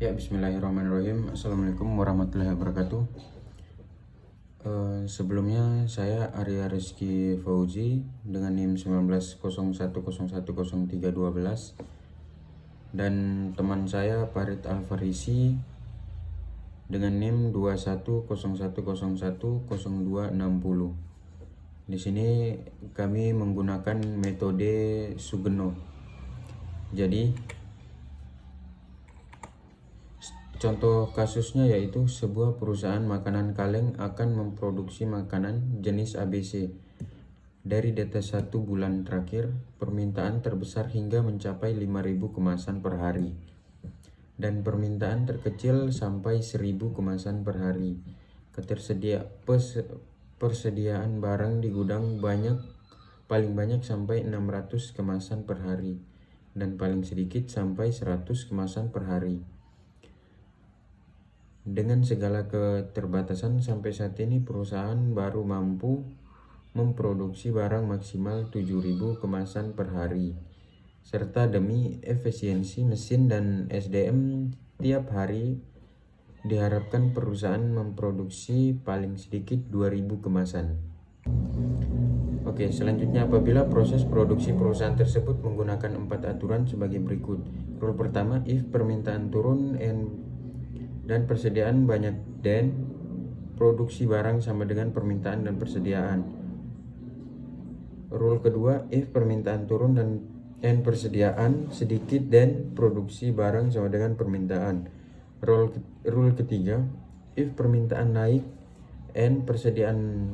Ya, bismillahirrahmanirrahim. Assalamualaikum warahmatullahi wabarakatuh. Sebelumnya saya Arya Rizky Fauzi dengan NIM 1901010312 dan teman saya Farid Alfarisi dengan NIM 2101010260. Di sini kami menggunakan metode Sugeno. Jadi contoh kasusnya yaitu sebuah perusahaan makanan kaleng akan memproduksi makanan jenis ABC. Dari data 1 bulan terakhir, permintaan terbesar hingga mencapai 5.000 kemasan per hari. Dan permintaan terkecil sampai 1.000 kemasan per hari. Persediaan barang di gudang paling banyak sampai 600 kemasan per hari. Dan paling sedikit sampai 100 kemasan per hari. Dengan segala keterbatasan, sampai saat ini perusahaan baru mampu memproduksi barang maksimal 7.000 kemasan per hari. Serta demi efisiensi mesin dan SDM tiap hari diharapkan perusahaan memproduksi paling sedikit 2.000 kemasan. Oke, selanjutnya apabila proses produksi perusahaan tersebut menggunakan 4 aturan sebagai berikut. Rule pertama, if permintaan turun dan persediaan banyak dan produksi barang sama dengan permintaan dan persediaan. Rule kedua, if permintaan turun dan persediaan sedikit dan produksi barang sama dengan permintaan. Rule ketiga, if permintaan naik and persediaan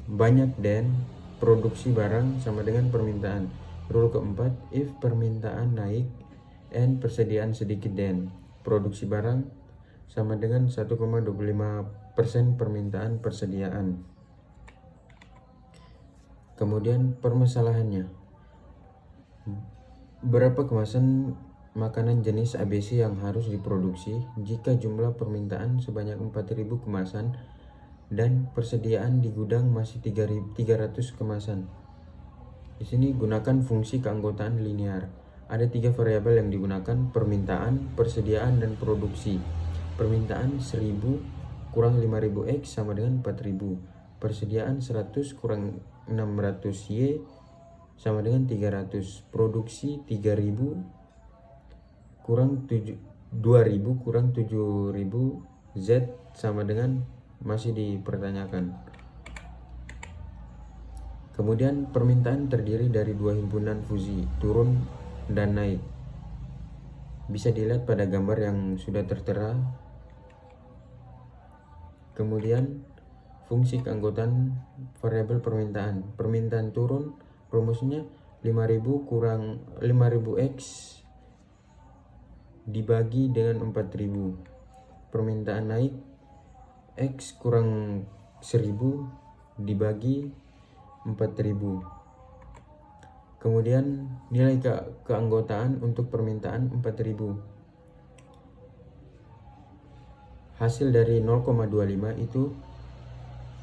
banyak dan produksi barang sama dengan permintaan. Rule keempat, if permintaan naik and persediaan sedikit dan produksi barang sama dengan 1,25% permintaan persediaan. Kemudian permasalahannya, berapa kemasan makanan jenis ABC yang harus diproduksi jika jumlah permintaan sebanyak 4.000 kemasan dan persediaan di gudang masih 300 kemasan. Di sini gunakan fungsi keanggotaan linear. Ada 3 variabel yang digunakan: permintaan, persediaan, dan produksi. Permintaan 1.000 kurang 5.000 X sama dengan 4.000. Persediaan 100 kurang 600 Y sama dengan 300. Produksi 3.000 kurang 2.000 kurang 7.000 Z sama dengan masih dipertanyakan. Kemudian permintaan terdiri dari 2 himpunan fusi, turun dan naik. Bisa dilihat pada gambar yang sudah tertera. Kemudian fungsi keanggotaan variabel permintaan. Permintaan turun rumusnya 5.000 kurang 5.000 X dibagi dengan 4.000. Permintaan naik X kurang 1.000 dibagi 4.000. Kemudian nilai keanggotaan untuk permintaan 4.000. Hasil dari 0,25 itu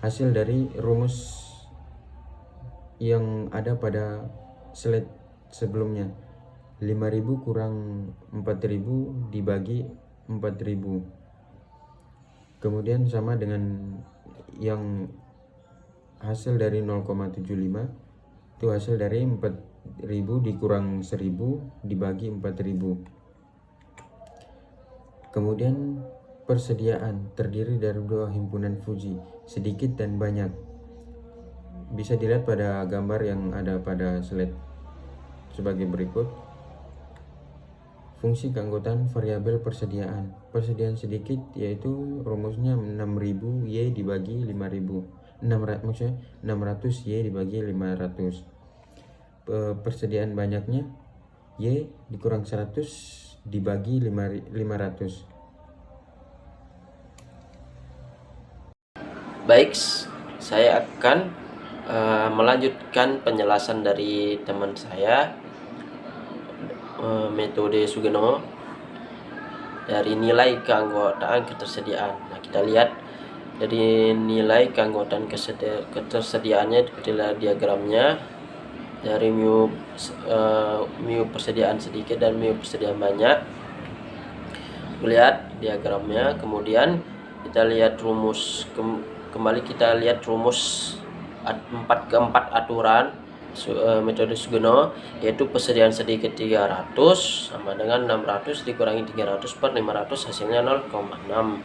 hasil dari rumus yang ada pada slide sebelumnya. 5.000 kurang 4.000 dibagi 4.000. Kemudian sama dengan yang hasil dari 0,75 itu hasil dari 4.000 dikurang 1.000 dibagi 4.000. Kemudian persediaan terdiri dari 2 himpunan fusi, sedikit dan banyak. Bisa dilihat pada gambar yang ada pada slide sebagai berikut. Fungsi keanggotaan variabel persediaan. Persediaan sedikit yaitu rumusnya 6.000 Y dibagi 5.000. 600 Y dibagi 500. Persediaan banyaknya Y dikurang 100 dibagi 500. Baik, saya akan melanjutkan penjelasan dari teman saya, metode Sugeno dari nilai keanggotaan ketersediaan. Nah, kita lihat dari nilai keanggotaan ketersediaannya seperti diagramnya, dari mu persediaan sedikit dan mu persediaan banyak. Lihat diagramnya. Kemudian kita lihat rumus, kembali kita lihat rumus keempat aturan metode Sugeno, yaitu persediaan sedikit 300 sama dengan 600 dikurangi 300 per 500 hasilnya 0,6.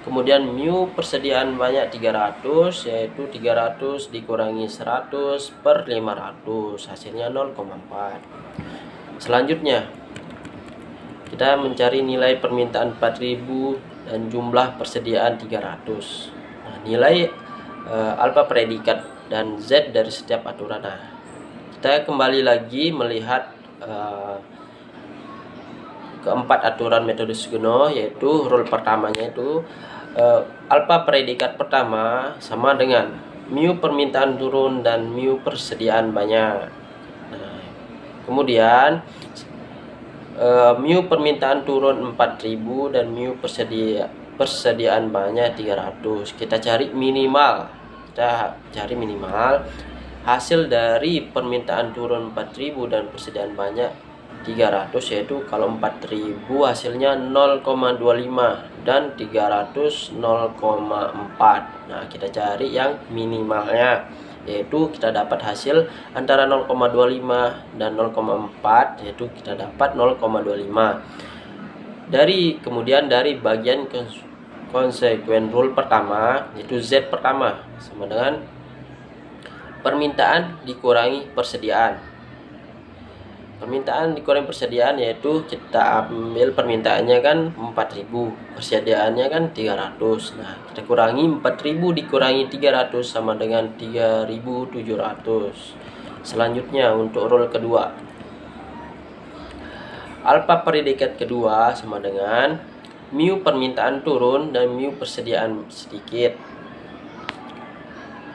Kemudian mu persediaan banyak 300, yaitu 300 dikurangi 100 per 500 hasilnya 0,4. Selanjutnya kita mencari nilai permintaan 4000 dan jumlah persediaan 300. Nah, nilai alfa predikat dan Z dari setiap aturan. Nah, kita kembali lagi melihat keempat aturan metode Sugeno, yaitu rule pertamanya itu alfa predikat pertama sama dengan mu permintaan turun dan mu persediaan banyak. Nah, kemudian mu permintaan turun 4000 dan mu persediaan banyak 300. Kita cari minimal hasil dari permintaan turun 4000 dan persediaan banyak 300, yaitu kalau 4000 hasilnya 0,25 dan 300 0,4. Nah, kita cari yang minimalnya, yaitu kita dapat hasil antara 0,25 dan 0,4, yaitu kita dapat 0,25. Kemudian dari bagian konsekuen rule pertama, yaitu Z pertama sama dengan permintaan dikurangi persediaan. Permintaan dikurangi persediaan, yaitu kita ambil permintaannya kan 4000, persediaannya kan 300. Nah, kita kurangi 4000 dikurangi 300 sama dengan 3700. Selanjutnya untuk rule kedua, alfa predikat kedua sama dengan mu permintaan turun dan mu persediaan sedikit.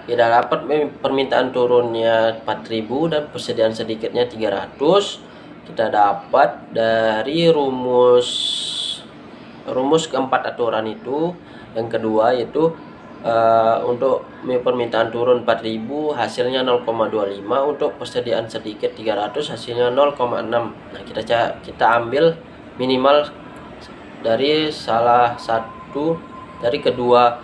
Kita dapat permintaan turunnya 4000 dan persediaan sedikitnya 300. Kita dapat dari rumus keempat aturan itu. Yang kedua yaitu untuk permintaan turun 4000 hasilnya 0,25, untuk persediaan sedikit 300 hasilnya 0,6. Nah, kita ambil minimal dari salah satu dari kedua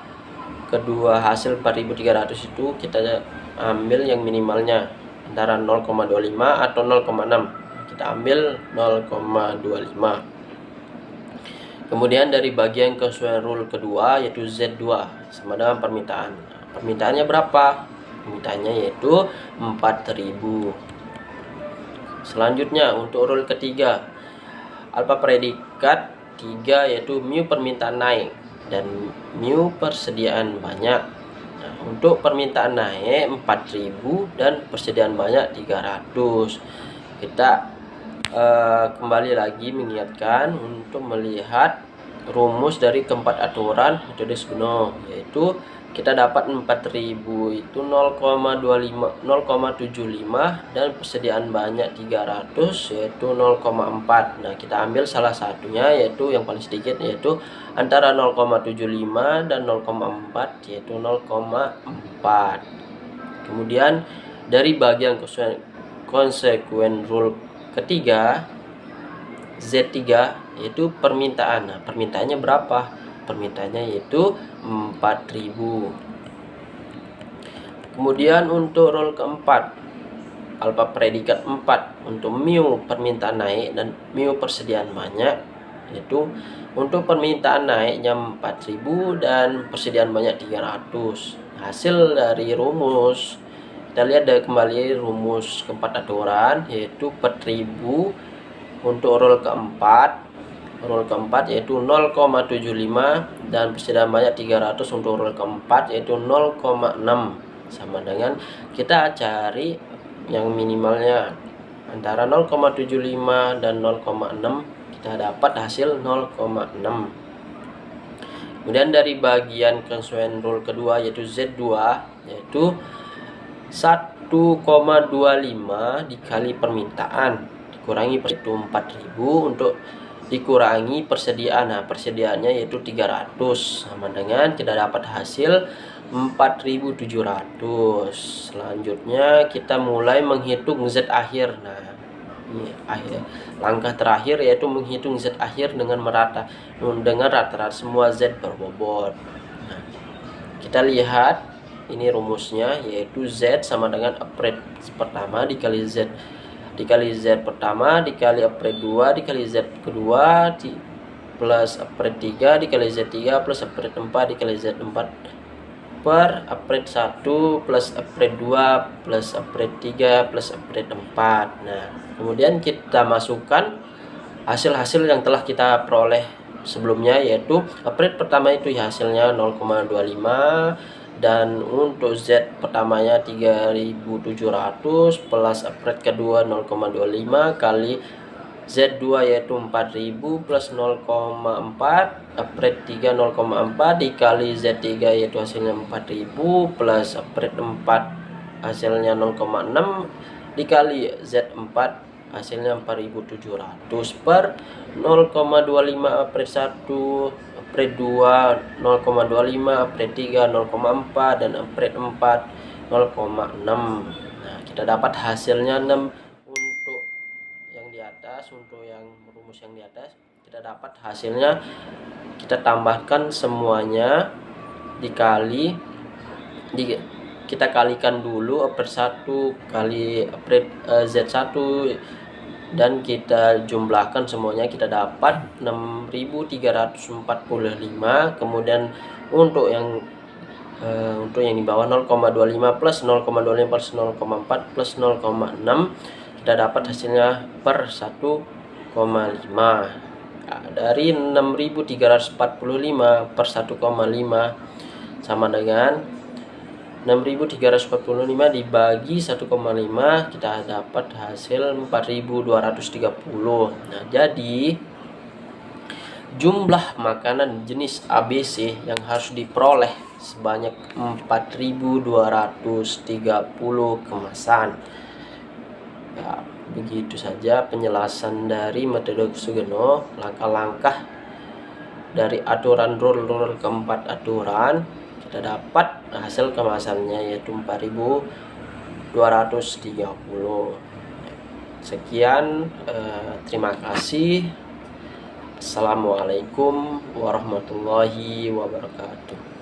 hasil 4300 itu, kita ambil yang minimalnya antara 0,25 atau 0,6. Kita ambil 0,25. Kemudian dari bagian kesesuaian rule kedua yaitu Z2 sama dengan permintaan. Permintaannya berapa? Permintaannya yaitu 4000. Selanjutnya untuk rule ketiga, alfa predikat 3 yaitu mu permintaan naik dan mu persediaan banyak. Nah, untuk permintaan naik 4000 dan persediaan banyak 300. Kita kembali lagi mengingatkan untuk melihat rumus dari keempat aturan metode Sugeno, yaitu kita dapat 4000 itu 0,75 dan persediaan banyak 300 yaitu 0,4. Nah, kita ambil salah satunya, yaitu yang paling sedikit, yaitu antara 0,75 dan 0,4 yaitu 0,4. Kemudian dari bagian konsekuen rule ketiga Z3 yaitu permintaan. Nah, permintaannya berapa? Permintaannya yaitu 4000. Kemudian untuk rule keempat, alfa predikat 4 untuk mu permintaan naik dan mu persediaan banyak, yaitu untuk permintaan naiknya 4000 dan persediaan banyak 300. Hasil dari rumus, kita lihat kembali rumus keempat aturan, yaitu per 1000 untuk rule keempat yaitu 0,75 dan persediaan banyak 300 untuk rule keempat yaitu 0,6, sama dengan kita cari yang minimalnya antara 0,75 dan 0,6, kita dapat hasil 0,6. Kemudian dari bagian konsekuen rule kedua yaitu Z2 yaitu 1,25 dikali permintaan dikurangi itu 4000 untuk dikurangi persediaan. Nah, persediaannya yaitu 300 sama dengan kita dapat hasil 4700. Selanjutnya kita mulai menghitung Z akhir. Nah, Ini langkah terakhir yaitu menghitung Z akhir dengan rata-rata semua Z berbobot. Nah, kita lihat ini rumusnya, yaitu Z sama dengan upright pertama dikali Z pertama dikali upright 2 dikali Z kedua plus upright 3 dikali Z3 plus upright 4 dikali Z4 per upright 1 plus upright 2 plus upright 3 plus upright 4. Nah, kemudian kita masukkan hasil-hasil yang telah kita peroleh sebelumnya, yaitu upright pertama itu hasilnya 0,25, dan untuk Z pertamanya 3700 plus upright kedua 0,25 kali Z2 yaitu 4000 plus 0,4 upright 3 0,4 dikali Z3 yaitu hasilnya 4000 plus upright 4 hasilnya 0,6 dikali Z4 hasilnya 4700 per 0,25 upright 1 upright 2 0,25 upright 3 0,4 dan upright 4 0,6. Nah, kita dapat hasilnya 6 untuk yang di atas. Untuk yang rumus yang di atas kita dapat hasilnya, kita tambahkan semuanya kita kalikan dulu upright 1 kali upright Z1 dan kita jumlahkan semuanya, kita dapat 6345. Kemudian untuk yang di bawah 0,25 plus 0,25 plus 0,4 plus 0,6 kita dapat hasilnya per 1,5. Nah, dari 6345 per 1,5 sama dengan 6345 dibagi 1,5, kita dapat hasil 4230. Nah, jadi jumlah makanan jenis ABC yang harus diperoleh sebanyak 4230 kemasan. Ya, begitu saja penjelasan dari metode Sugeno, langkah-langkah dari aturan rule keempat aturan. Kita dapat hasil kemasannya yaitu 4230. Sekian, terima kasih. Assalamualaikum warahmatullahi wabarakatuh.